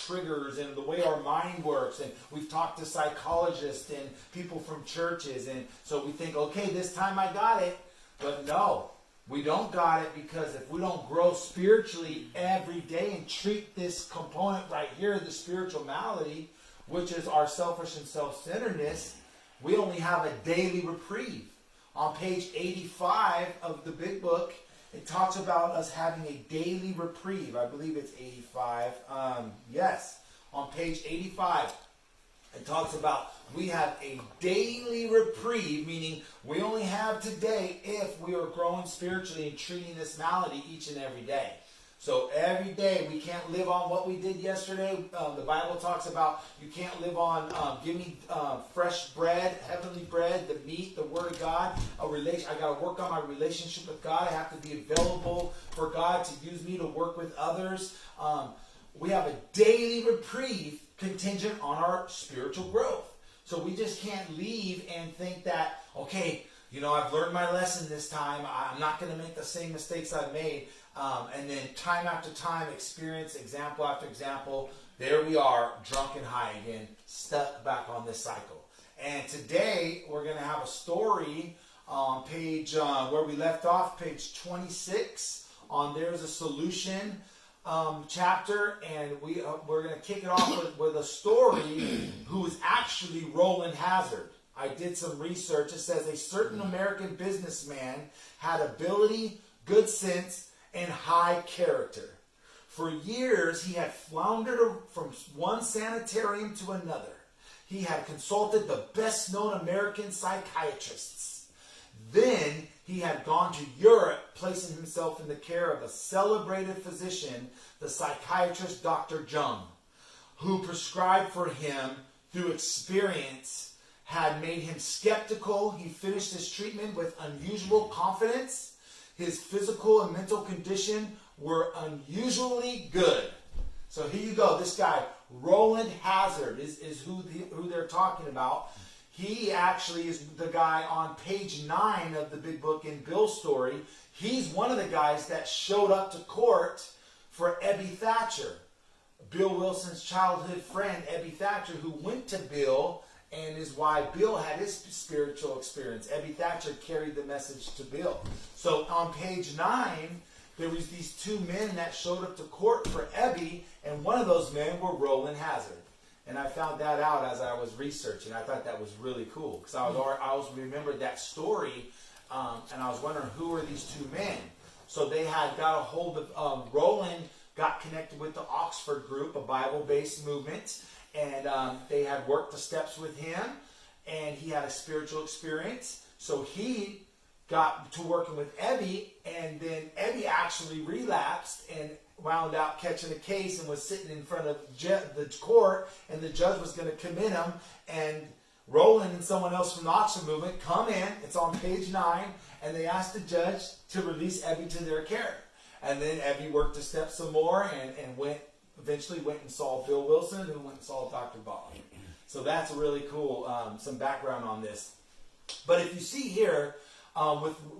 triggers and the way our mind works. And we've talked to psychologists and people from churches. And so we think, okay, this time I got it. But no, we don't got it, because if we don't grow spiritually every day and treat this component right here, the spiritual malady, which is our selfish and self-centeredness, we only have a daily reprieve. On page 85 of the big book, it talks about us having a daily reprieve. I believe it's 85. Yes, on page 85, it talks about we have a daily reprieve, meaning we only have today if we are growing spiritually and treating this malady each and every day. So every day, we can't live on what we did yesterday. The Bible talks about you can't live on, give me fresh bread, heavenly bread, the meat, the Word of God. I got to work on my relationship with God. I have to be available for God to use me to work with others. We have a daily reprieve contingent on our spiritual growth. So we just can't leave and think that, okay, I've learned my lesson this time. I'm not going to make the same mistakes I've made. And then time after time, experience, example after example, there we are, drunk and high again, stuck back on this cycle. And today, we're going to have a story on page, where we left off, page 26, on There's a Solution chapter. And we're going to kick it off with a story who is actually Roland Hazard. I did some research. It says a certain American businessman had ability, good sense, and high character. For years, he had floundered from one sanitarium to another. He had consulted the best-known American psychiatrists. Then he had gone to Europe, placing himself in the care of a celebrated physician, the psychiatrist Dr. Jung, who prescribed for him through experience, had made him skeptical. He finished his treatment with unusual confidence. His physical and mental condition were unusually good. So here you go. This guy, Roland Hazard, is who they're talking about. He actually is the guy on page 9 of the big book in Bill's story. He's one of the guys that showed up to court for Ebby Thatcher, Bill Wilson's childhood friend, Ebby Thatcher, who went to Bill, and is why Bill had his spiritual experience. Ebby Thatcher carried the message to Bill. So on page 9, there was these two men that showed up to court for Ebby, and one of those men were Roland Hazard. And I found that out as I was researching. I thought that was really cool, because I always remembered that story, and I was wondering who are these two men. So they had got a hold of Roland, got connected with the Oxford group, a Bible-based movement, and they had worked the steps with him, and he had a spiritual experience. So he got to working with Ebby, and then Ebby actually relapsed and wound up catching a case and was sitting in front of the court, and the judge was going to commit him. And Roland and someone else from the Oxford movement come in, it's on page 9, and they asked the judge to release Ebby to their care. And then Ebby worked the steps some more and eventually went and saw Bill Wilson, and went and saw Dr. Bob. So that's really cool, some background on this. But if you see here,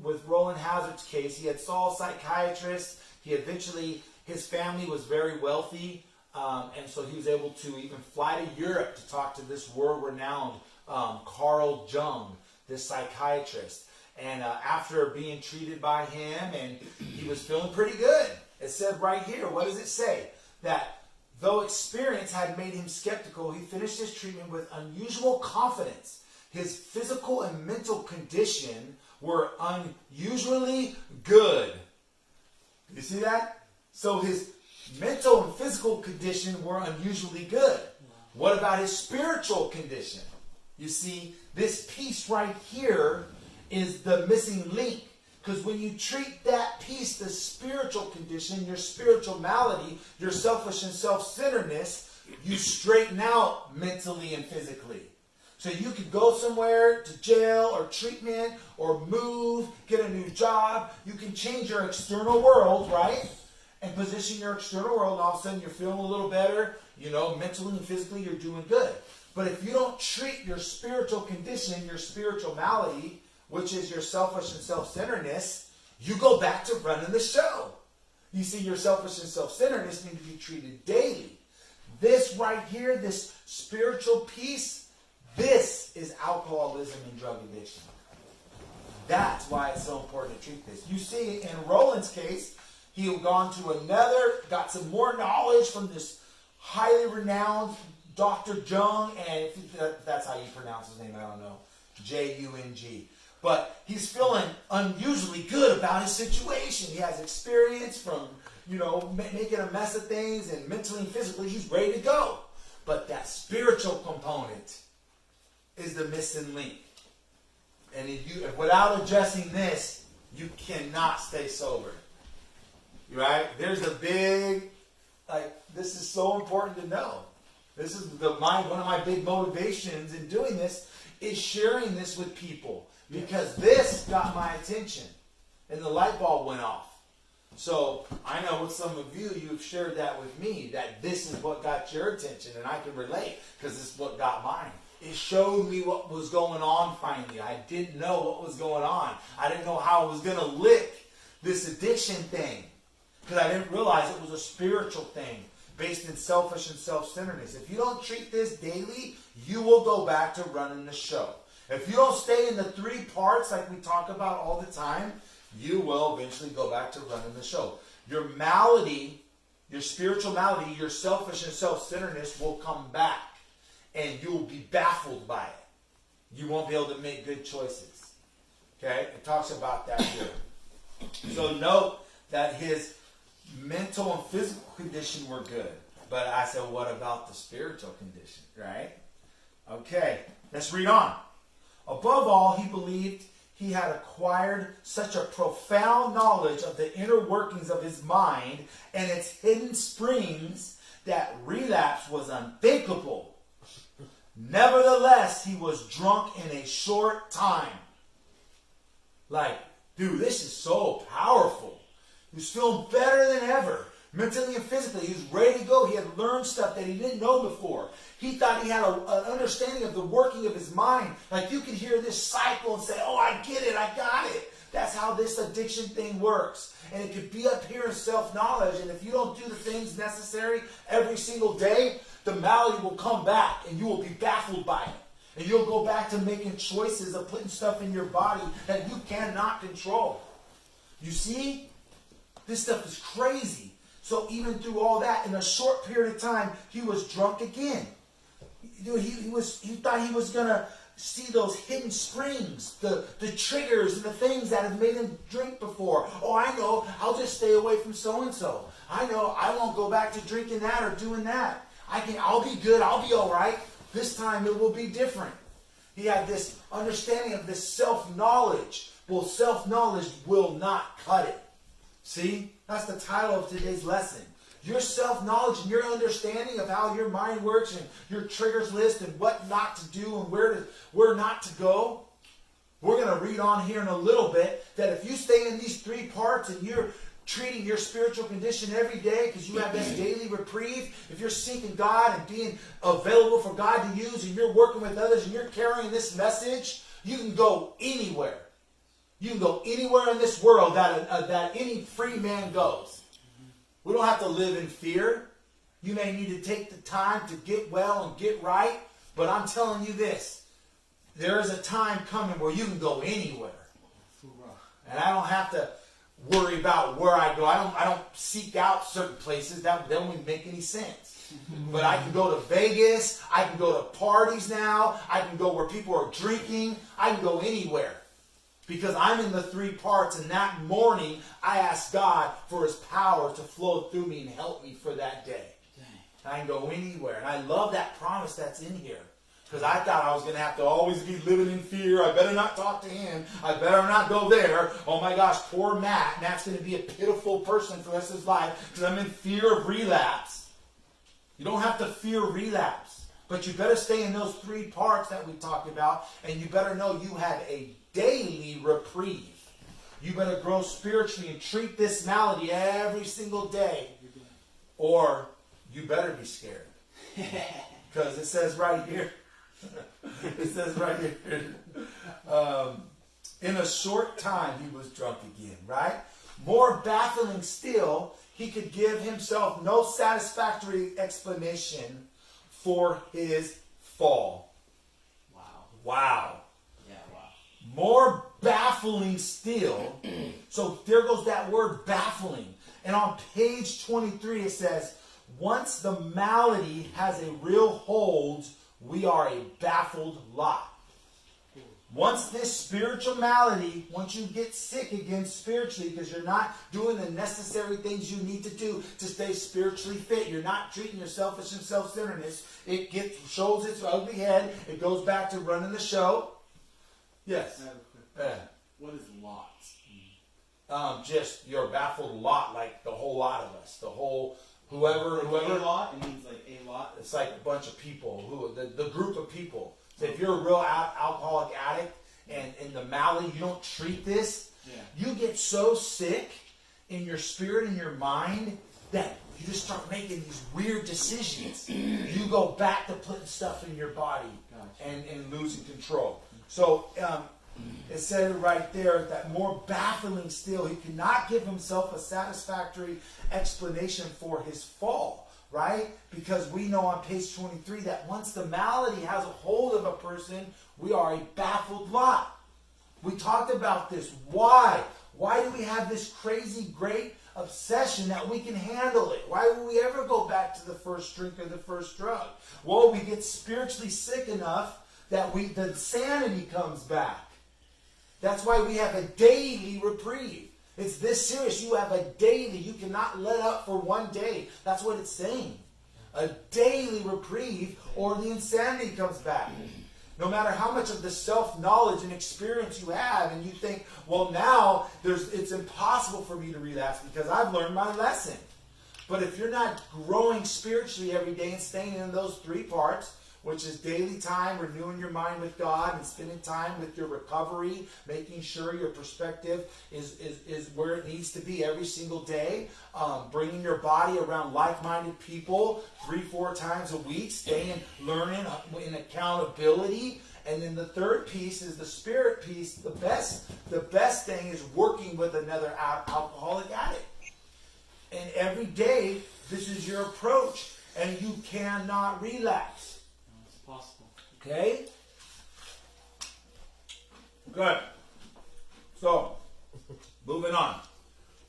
with Roland Hazard's case, he had saw a psychiatrist. His family was very wealthy, and so he was able to even fly to Europe to talk to this world-renowned Carl Jung, this psychiatrist. And after being treated by him, and he was feeling pretty good. It said right here, what does it say? That though experience had made him skeptical, he finished his treatment with unusual confidence. His physical and mental condition were unusually good. You see that? So his mental and physical condition were unusually good. What about his spiritual condition? You see, this piece right here is the missing link. Because when you treat that piece, the spiritual condition, your spiritual malady, your selfish and self-centeredness, you straighten out mentally and physically. So you could go somewhere to jail or treatment or move, get a new job. You can change your external world, right? And position your external world, and all of a sudden you're feeling a little better. Mentally and physically you're doing good. But if you don't treat your spiritual condition, your spiritual malady, which is your selfish and self-centeredness, you go back to running the show. You see, your selfish and self-centeredness need to be treated daily. This this right here, this spiritual peace, this is alcoholism and drug addiction. That's why it's so important to treat this. You see, in Roland's case, he had gone to got some more knowledge from this highly renowned Dr. Jung, and if that's how you pronounce his name, I don't know, Jung. But he's feeling unusually good about his situation. He has experience from, making a mess of things, and mentally and physically, he's ready to go. But that spiritual component is the missing link. And if without addressing this, you cannot stay sober. Right? There's a big, this is so important to know. This is one of my big motivations in doing this is sharing this with people. Because this got my attention. And the light bulb went off. So I know with some of you've shared that with me, that this is what got your attention, and I can relate because this is what got mine. It showed me what was going on finally. I didn't know what was going on. I didn't know how I was going to lick this addiction thing because I didn't realize it was a spiritual thing based in selfish and self-centeredness. If you don't treat this daily, you will go back to running the show. If you don't stay in the 3 parts like we talk about all the time, you will eventually go back to running the show. Your malady, your spiritual malady, your selfish and self-centeredness will come back. And you'll be baffled by it. You won't be able to make good choices. Okay? It talks about that here. So note that his mental and physical condition were good. But I said, what about the spiritual condition? Right? Okay. Let's read on. Above all, he believed he had acquired such a profound knowledge of the inner workings of his mind and its hidden springs that relapse was unthinkable. Nevertheless, he was drunk in a short time. Dude, this is so powerful. He was feeling better than ever. Mentally and physically, he was ready to go. He had learned stuff that he didn't know before. He thought he had an understanding of the working of his mind. You could hear this cycle and say, oh, I get it, I got it. That's how this addiction thing works. And it could be up here in self-knowledge. And if you don't do the things necessary every single day, the malady will come back and you will be baffled by it. And you'll go back to making choices of putting stuff in your body that you cannot control. You see? This stuff is crazy. So even through all that, in a short period of time, he was drunk again. He thought he was going to see those hidden springs, the triggers and the things that have made him drink before. Oh, I know, I'll just stay away from so-and-so. I know, I won't go back to drinking that or doing that. I'll be good, I'll be all right. This time it will be different. He had this understanding of this self-knowledge. Well, self-knowledge will not cut it. See? That's the title of today's lesson. Your self-knowledge and your understanding of how your mind works and your triggers list and what not to do and where not to go. We're going to read on here in a little bit that if you stay in these 3 parts and you're treating your spiritual condition every day because you have this daily reprieve, if you're seeking God and being available for God to use and you're working with others and you're carrying this message, you can go anywhere. You can go anywhere in this world that any free man goes. We don't have to live in fear. You may need to take the time to get well and get right, but I'm telling you this. There is a time coming where you can go anywhere. And I don't have to worry about where I go. I don't seek out certain places. That don't even make any sense. But I can go to Vegas. I can go to parties now. I can go where people are drinking. I can go anywhere. Because I'm in the 3 parts, and that morning I asked God for His power to flow through me and help me for that day. Dang. I can go anywhere. And I love that promise that's in here. Because I thought I was going to have to always be living in fear. I better not talk to him. I better not go there. Oh my gosh, poor Matt. Matt's going to be a pitiful person for the rest of his life because I'm in fear of relapse. You don't have to fear relapse. But you better stay in those 3 parts that we talked about. And you better know you have a daily reprieve. You better grow spiritually and treat this malady every single day. Or you better be scared. Because it says right here. It says right here. In a short time he was drunk again, right? More baffling still, he could give himself no satisfactory explanation for his fall. Wow. Wow. Yeah, wow. More baffling still. So there goes that word baffling. And on page 23 it says, once the malady has a real hold, we are a baffled lot. Once this spiritual malady, once you get sick again spiritually because you're not doing the necessary things you need to do to stay spiritually fit, you're not treating your selfish and self-centeredness, it shows its ugly head, it goes back to running the show. Yes. I have a quick question. What is lot? Just you're a baffled lot, like the whole lot of us, the whole whoever. A lot? It means like a lot? It's like a bunch of people, the group of people. So if you're a real alcoholic addict and in the malady, you don't treat this, you get so sick in your spirit and your mind that you just start making these weird decisions. You go back to putting stuff in your body and losing control. So it said right there that more baffling still, he cannot give himself a satisfactory explanation for his fall. Right? Because we know on page 23 that once the malady has a hold of a person, we are a baffled lot. We talked about this. Why? Why do we have this crazy great obsession that we can handle it? Why would we ever go back to the first drink or the first drug? Well, we get spiritually sick enough that the sanity comes back. That's why we have a daily reprieve. It's this serious. You have a daily. You cannot let up for one day. That's what it's saying. A daily reprieve or the insanity comes back. No matter how much of the self-knowledge and experience you have and you think, well, now it's impossible for me to relapse because I've learned my lesson. But if you're not growing spiritually every day and staying in those three parts, which is daily time, renewing your mind with God and spending time with your recovery, making sure your perspective is where it needs to be every single day, bringing your body around like-minded people 3-4 times a week, staying, learning in accountability. And then the third piece is the spirit piece. The best thing is working with another alcoholic addict. And every day, this is your approach, and you cannot relapse. Possible. Okay? Good. So, moving on.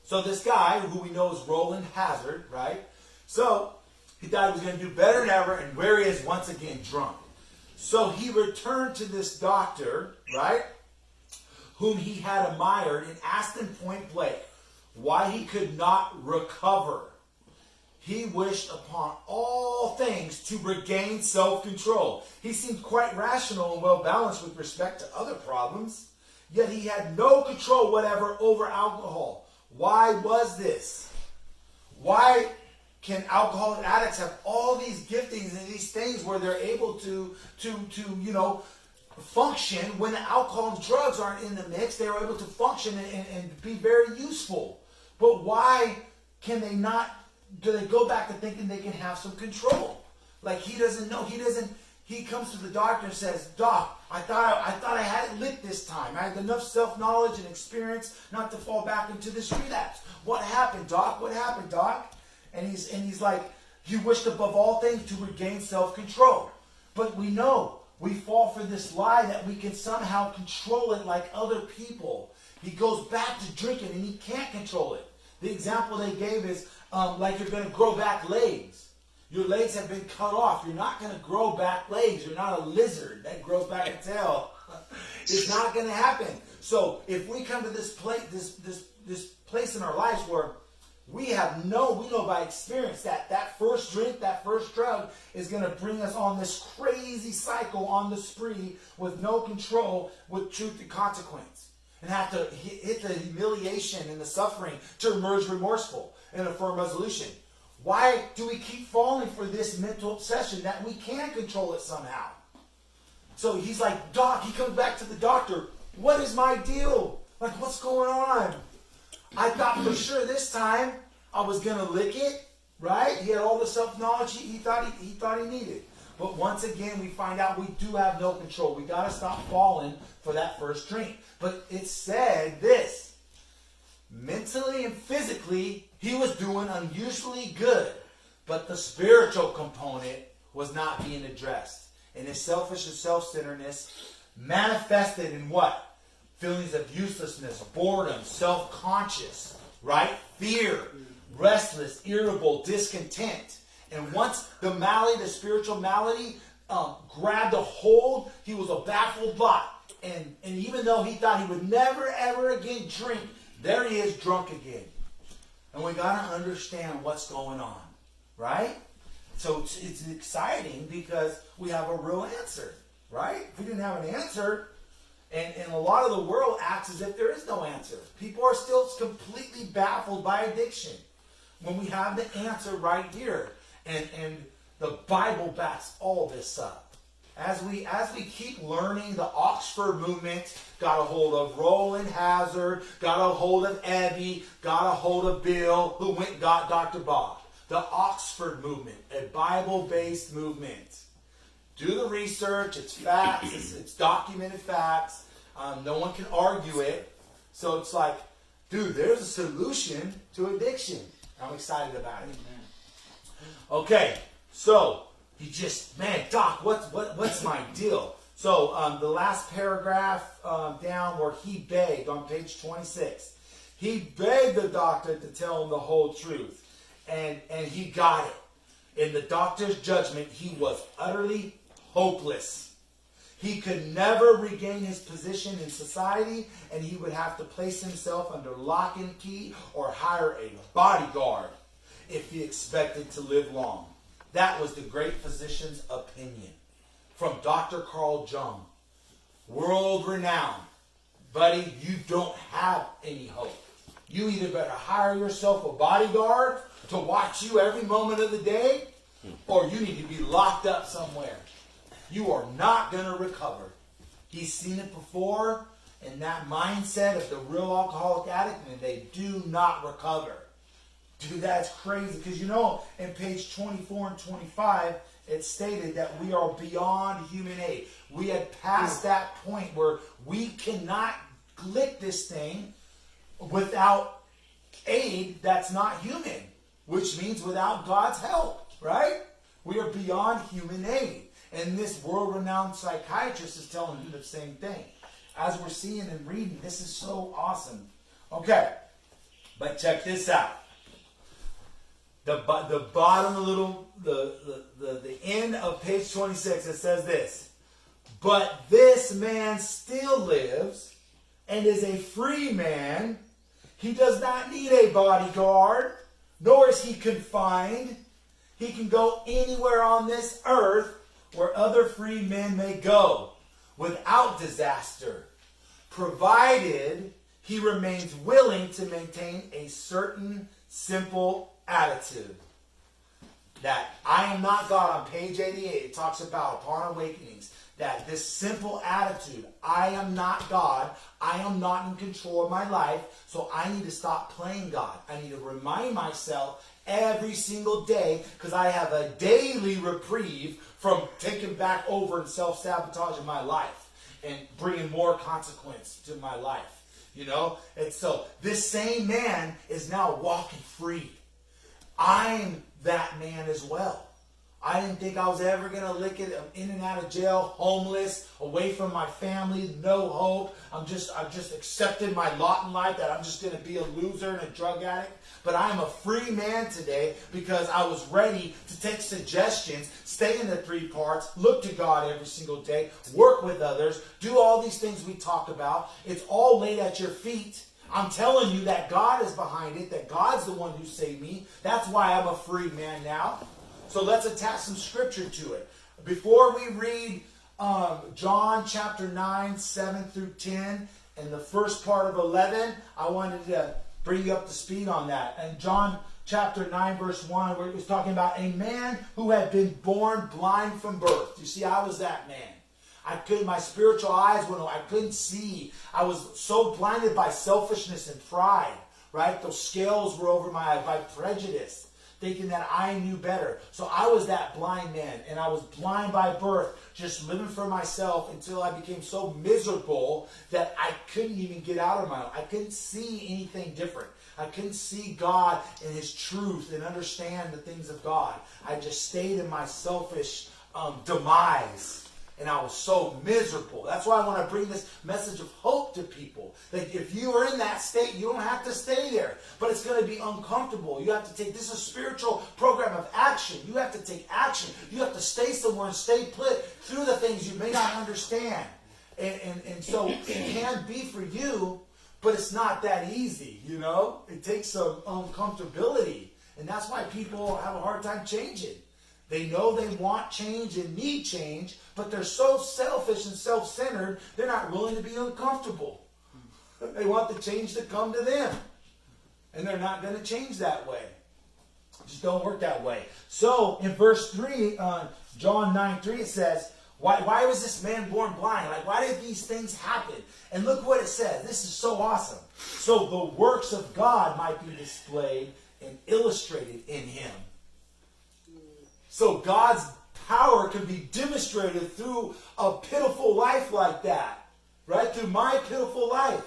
So this guy, who we know is Roland Hazard, right? So, he thought he was going to do better than ever, and where he is, once again, drunk. So he returned to this doctor, right, whom he had admired, and asked him point blank why he could not recover. He wished upon all things to regain self-control. He seemed quite rational and well-balanced with respect to other problems, yet he had no control whatever over alcohol. Why was this? Why can alcoholic addicts have all these giftings and these things where they're able to function when the alcohol and drugs aren't in the mix? They're able to function and be very useful. But why can they not? Do they go back to thinking they can have some control? Like he doesn't know. He comes to the doctor and says, Doc, I thought I had it lit this time. I had enough self-knowledge and experience not to fall back into this relapse. What happened, Doc? What happened, Doc? And he's like, you wished above all things to regain self-control. But we know we fall for this lie that we can somehow control it like other people. He goes back to drinking and he can't control it. The example they gave is like you're going to grow back legs. Your legs have been cut off. You're not going to grow back legs. You're not a lizard that grows back a tail. It's not going to happen. So if we come to this place in our lives where we know by experience that first drink, that first drug is going to bring us on this crazy cycle on the spree with no control, with truth and consequence. And have to hit the humiliation and the suffering to emerge remorseful and a firm resolution. Why do we keep falling for this mental obsession that we can control it somehow? So he's like, Doc, he comes back to the doctor. What is my deal? Like, what's going on? I thought for sure this time I was going to lick it, right? He had all the self-knowledge he thought he needed. But once again, we find out we do have no control. We got to stop falling for that first drink. But it said this: mentally and physically, he was doing unusually good. But the spiritual component was not being addressed. And his selfish and self-centeredness manifested in what? Feelings of uselessness, boredom, self-conscious, right? Fear, restless, irritable, discontent. And once the malady, the spiritual malady, grabbed a hold, he was a baffled lot. And even though he thought he would never, ever again drink, there he is drunk again. And we got to understand what's going on, right? So it's exciting because we have a real answer, right? If we didn't have an answer, and a lot of the world acts as if there is no answer. People are still completely baffled by addiction when we have the answer right here. And the Bible backs all this up. As we keep learning, the Oxford movement got a hold of Roland Hazard, got a hold of Ebby, got a hold of Bill, who went and got Dr. Bob. The Oxford movement, a Bible-based movement. Do the research. It's facts. It's documented facts. No one can argue it. So it's like, dude, there's a solution to addiction. I'm excited about it. Okay, so he just, man, Doc, what's my deal? So the last paragraph down where he begged on page 26, he begged the doctor to tell him the whole truth, and he got it. In the doctor's judgment, he was utterly hopeless. He could never regain his position in society, and he would have to place himself under lock and key or hire a bodyguard if he expected to live long. That was the great physician's opinion from Dr. Carl Jung. World renowned. Buddy, you don't have any hope. You either better hire yourself a bodyguard to watch you every moment of the day, or you need to be locked up somewhere. You are not going to recover. He's seen it before, and that mindset of the real alcoholic addict, and they do not recover. Dude, that's crazy. Because in page 24 and 25, it stated that we are beyond human aid. We had passed that point where we cannot lick this thing without aid that's not human, which means without God's help, right? We are beyond human aid. And this world-renowned psychiatrist is telling you the same thing. As we're seeing and reading, this is so awesome. Okay, but check this out. The bottom, the end of page 26, it says this. But this man still lives and is a free man. He does not need a bodyguard, nor is he confined. He can go anywhere on this earth where other free men may go without disaster, provided he remains willing to maintain a certain simple attitude. That I am not God. On page 88, it talks about upon awakenings, that this simple attitude, I am not God, I am not in control of my life, so I need to stop playing God. I need to remind myself every single day, because I have a daily reprieve from taking back over and self-sabotaging my life and bringing more consequence to my life. And so this same man is now walking free. I'm that man as well. I didn't think I was ever going to lick it. I'm in and out of jail, homeless, away from my family, no hope. I've just accepted my lot in life that I'm just going to be a loser and a drug addict. But I am a free man today because I was ready to take suggestions, stay in the 3 parts, look to God every single day, work with others, do all these things we talk about. It's all laid at your feet. I'm telling you that God is behind it, that God's the one who saved me. That's why I'm a free man now. So let's attach some scripture to it. Before we read John chapter 9, 7 through 10, and the first part of 11, I wanted to bring you up to speed on that. And John chapter 9, verse 1, where it was talking about a man who had been born blind from birth. You see, I was that man. My spiritual eyes went on. I couldn't see. I was so blinded by selfishness and pride, right? Those scales were over my eyes, by prejudice. thinking that I knew better. So I was that blind man, and I was blind by birth, just living for myself until I became so miserable that I couldn't even get out of my own. I couldn't see anything different. I couldn't see God and His truth and understand the things of God. I just stayed in my selfish demise. And I was so miserable. That's why I want to bring this message of hope to people. That if you are in that state, you don't have to stay there. But it's going to be uncomfortable. You have to take, this is a spiritual program of action. You have to take action. You have to stay somewhere and stay put through the things you may not understand. And so it can be for you, but it's not that easy, you know? It takes some uncomfortability. And that's why people have a hard time changing. They know they want change and need change, but they're so selfish and self-centered, they're not willing to be uncomfortable. They want the change to come to them. And they're not going to change that way. It just don't work that way. So, in verse 3, John 9:3, it says, why was this man born blind? Like, why did these things happen? And look what it says. This is so awesome. So, the works of God might be displayed and illustrated in him. So God's power can be demonstrated through a pitiful life like that. Right? Through my pitiful life.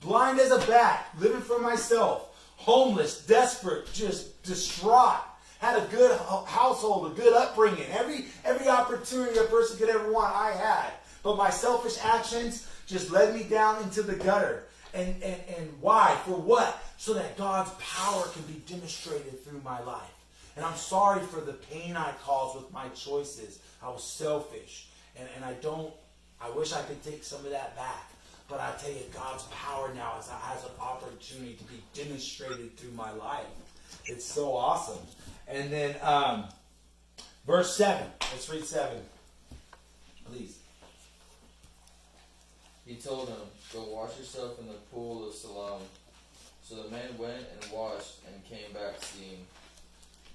Blind as a bat, living for myself. Homeless, desperate, just distraught. Had a good household, a good upbringing. Every opportunity a person could ever want, I had. But my selfish actions just led me down into the gutter. And why? For what? So that God's power can be demonstrated through my life. And I'm sorry for the pain I caused with my choices. I was selfish. And I wish I could take some of that back. But I tell you, God's power now has an opportunity to be demonstrated through my life. It's so awesome. And then verse 7. Let's read 7. Please. He told him, "Go wash yourself in the pool of Siloam." So the man went and washed and came back seeing.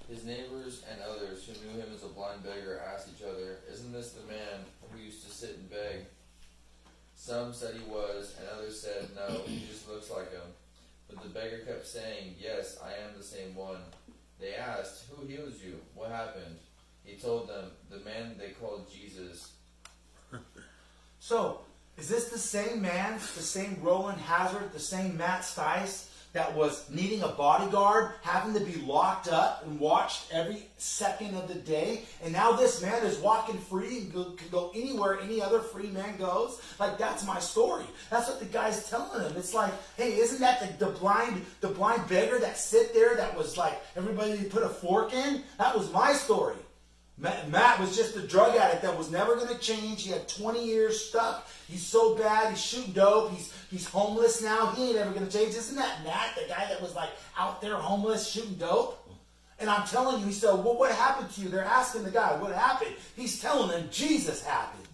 His neighbors and others who knew him as a blind beggar asked each other, "Isn't this the man who used to sit and beg?" Some said he was, and others said, "No, he just looks like him." But the beggar kept saying, "Yes, I am the same one." They asked, "Who heals you? What happened?" He told them, "The man they called Jesus." So, is this the same man, the same Roland Hazard, the same Matt Stice that was needing a bodyguard, having to be locked up and watched every second of the day? And now this man is walking free and can go anywhere any other free man goes? Like, that's my story. That's what the guy's telling him. It's like, hey, isn't that the blind beggar that sit there that was like, everybody put a fork in? That was my story. Matt was just a drug addict that was never going to change. He had 20 years stuck. He's so bad. He's shooting dope. He's homeless now. He ain't ever going to change. Isn't that Matt, the guy that was like out there homeless shooting dope? And I'm telling you, he said, well, what happened to you? They're asking the guy, what happened? He's telling them Jesus happened.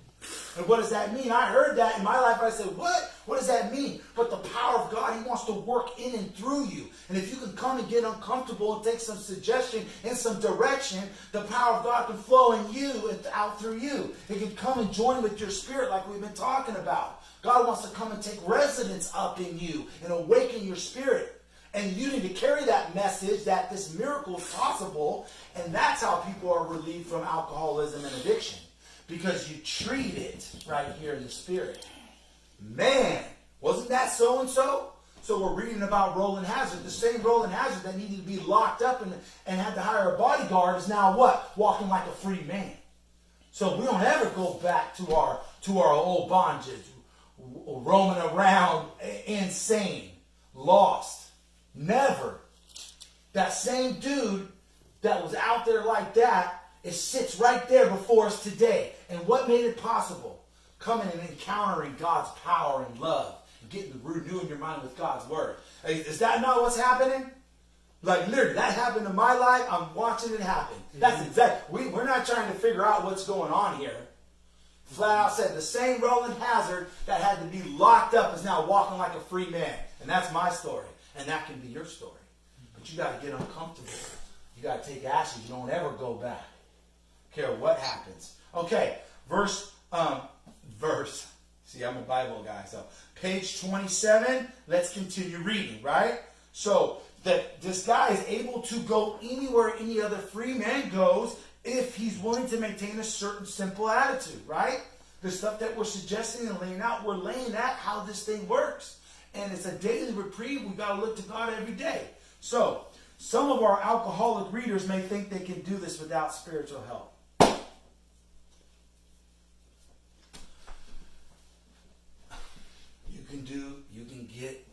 And what does that mean? I heard that in my life. I said, what? What does that mean? But the power of God, He wants to work in and through you. And if you can come and get uncomfortable and take some suggestion and some direction, the power of God can flow in you and out through you. It can come and join with your spirit like we've been talking about. God wants to come and take residence up in you and awaken your spirit. And you need to carry that message that this miracle is possible. And that's how people are relieved from alcoholism and addiction. Because you treat it right here in the spirit. Man, wasn't that so-and-so? So we're reading about Roland Hazard. The same Roland Hazard that needed to be locked up and had to hire a bodyguard is now what? Walking like a free man. So we don't ever go back to our old bondages, roaming around insane, lost. Never. That same dude that was out there like that, it sits right there before us today. And what made it possible? Coming and encountering God's power and love. And renewing your mind with God's word. Is that not what's happening? Like literally, that happened in my life. I'm watching it happen. That's exactly. We're not trying to figure out what's going on here. Flat out said, the same Roland Hazard that had to be locked up is now walking like a free man. And that's my story. And that can be your story. But you got to get uncomfortable. You got to take action. You don't ever go back. Care what happens. Okay, verse. See, I'm a Bible guy, so page 27. Let's continue reading, right? So that this guy is able to go anywhere any other free man goes if he's willing to maintain a certain simple attitude, right? The stuff that we're suggesting and laying out, we're laying out how this thing works. And it's a daily reprieve. We've got to look to God every day. So, some of our alcoholic readers may think they can do this without spiritual help. You can get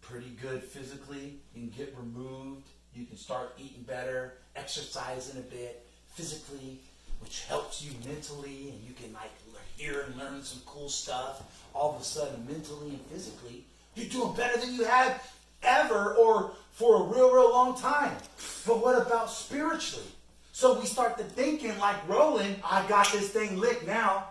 pretty good physically. You can get removed. You can start eating better, exercising a bit physically, which helps you mentally, and you can like hear and learn some cool stuff. All of a sudden, mentally and physically, you're doing better than you have ever or for a real long time. But what about spiritually? So we start to thinking like Roland, I got this thing licked now.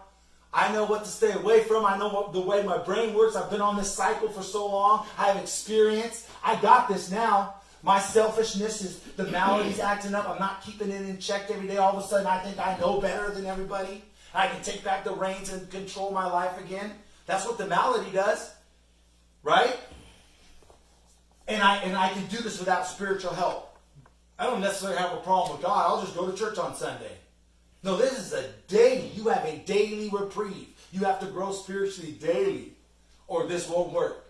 I know what to stay away from. I know the way my brain works. I've been on this cycle for so long. I have experience. I got this now. My selfishness is, the malady's acting up. I'm not keeping it in check every day. All of a sudden, I think I know better than everybody. I can take back the reins and control my life again. That's what the malady does. Right? And I can do this without spiritual help. I don't necessarily have a problem with God. I'll just go to church on Sunday. No, this is a daily. You have a daily reprieve. You have to grow spiritually daily, or this won't work.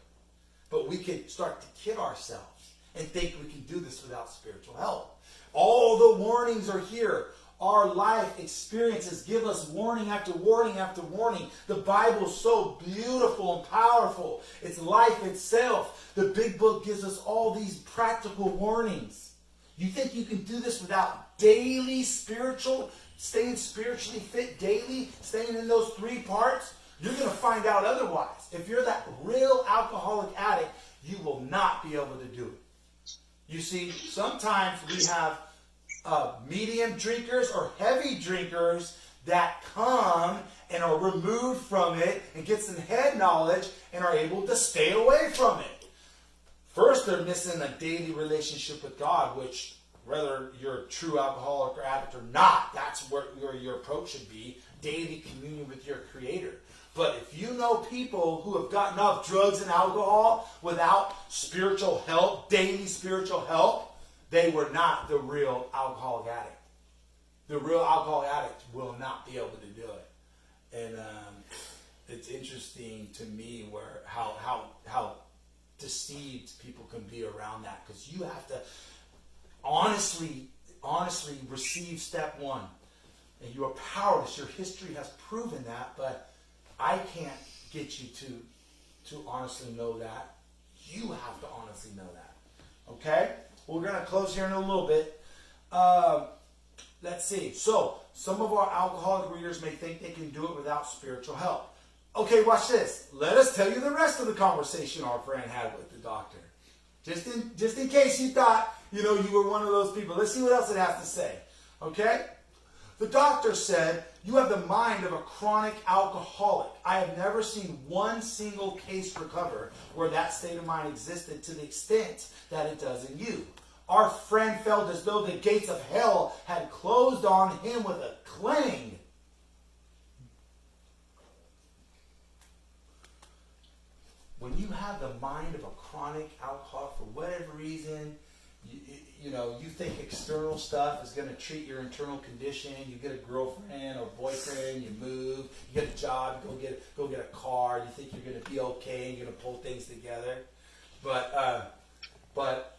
But we can start to kid ourselves and think we can do this without spiritual help. All the warnings are here. Our life experiences give us warning after warning after warning. The Bible is so beautiful and powerful. It's life itself. The big book gives us all these practical warnings. You think you can do this without daily staying spiritually fit daily, staying in those 3 parts? You're going to find out otherwise. If you're that real alcoholic addict, you will not be able to do it. You see, sometimes we have medium drinkers or heavy drinkers that come and are removed from it and get some head knowledge and are able to stay away from it. First, they're missing a daily relationship with God, which, whether you're a true alcoholic or addict or not, that's where your approach should be, daily communion with your Creator. But if you know people who have gotten off drugs and alcohol without spiritual help, daily spiritual help, they were not the real alcoholic addict. The real alcoholic addict will not be able to do it. And it's interesting to me where how deceived people can be around that, because you have to honestly receive step 1. And you are powerless. Your history has proven that, but I can't get you to honestly know that. You have to honestly know that. Okay? We're going to close here in a little bit. Let's see. So, some of our alcoholic readers may think they can do it without spiritual help. Okay, watch this. Let us tell you the rest of the conversation our friend had with the doctor. Just in case you thought, you were one of those people. Let's see what else it has to say. Okay? The doctor said, you have the mind of a chronic alcoholic. I have never seen one single case recover where that state of mind existed to the extent that it does in you. Our friend felt as though the gates of hell had closed on him with a clang. When you have the mind of a chronic alcoholic, for whatever reason, you think external stuff is going to treat your internal condition. You get a girlfriend or boyfriend, you move, you get a job, go get a car. You think you're going to be okay and you're going to pull things together. But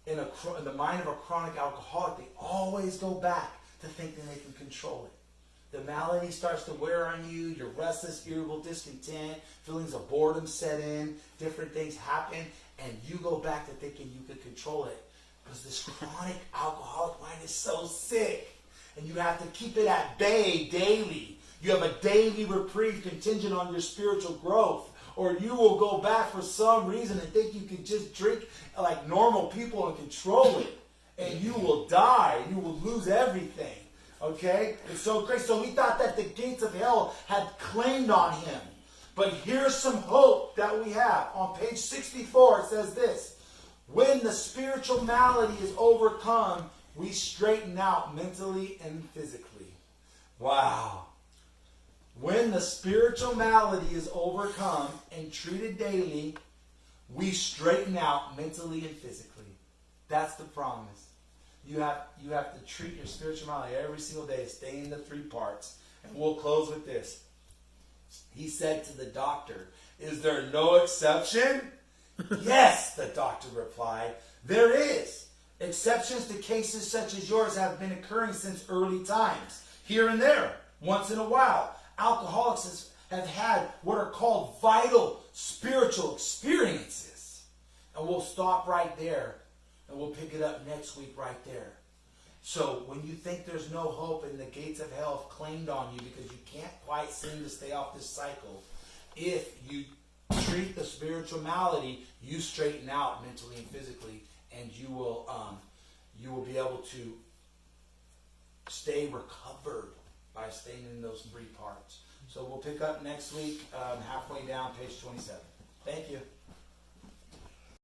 in the mind of a chronic alcoholic, they always go back to thinking they can control it. The malady starts to wear on you. You're restless, irritable, discontent. Feelings of boredom set in. Different things happen. And you go back to thinking you could control it. Because this chronic alcoholic mind is so sick. And you have to keep it at bay daily. You have a daily reprieve contingent on your spiritual growth. Or you will go back for some reason and think you can just drink like normal people and control it. And you will die. You will lose everything. Okay? It's so great. So we thought that the gates of hell had claimed on him. But here's some hope that we have. On page 64 it says this. When the spiritual malady is overcome, we straighten out mentally and physically. Wow. When the spiritual malady is overcome and treated daily, we straighten out mentally and physically. That's the promise. You have to treat your spirituality every single day. Stay in the 3 parts. And we'll close with this. He said to the doctor, "Is there no exception?" "Yes," the doctor replied, "there is. Exceptions to cases such as yours have been occurring since early times. Here and there, once in a while, alcoholics have had what are called vital spiritual experiences." And we'll stop right there. And we'll pick it up next week right there. So when you think there's no hope and the gates of hell have claimed on you because you can't quite seem to stay off this cycle, if you treat the spiritual malady, you straighten out mentally and physically, and you will be able to stay recovered by staying in those 3 parts. So we'll pick up next week, halfway down, page 27. Thank you.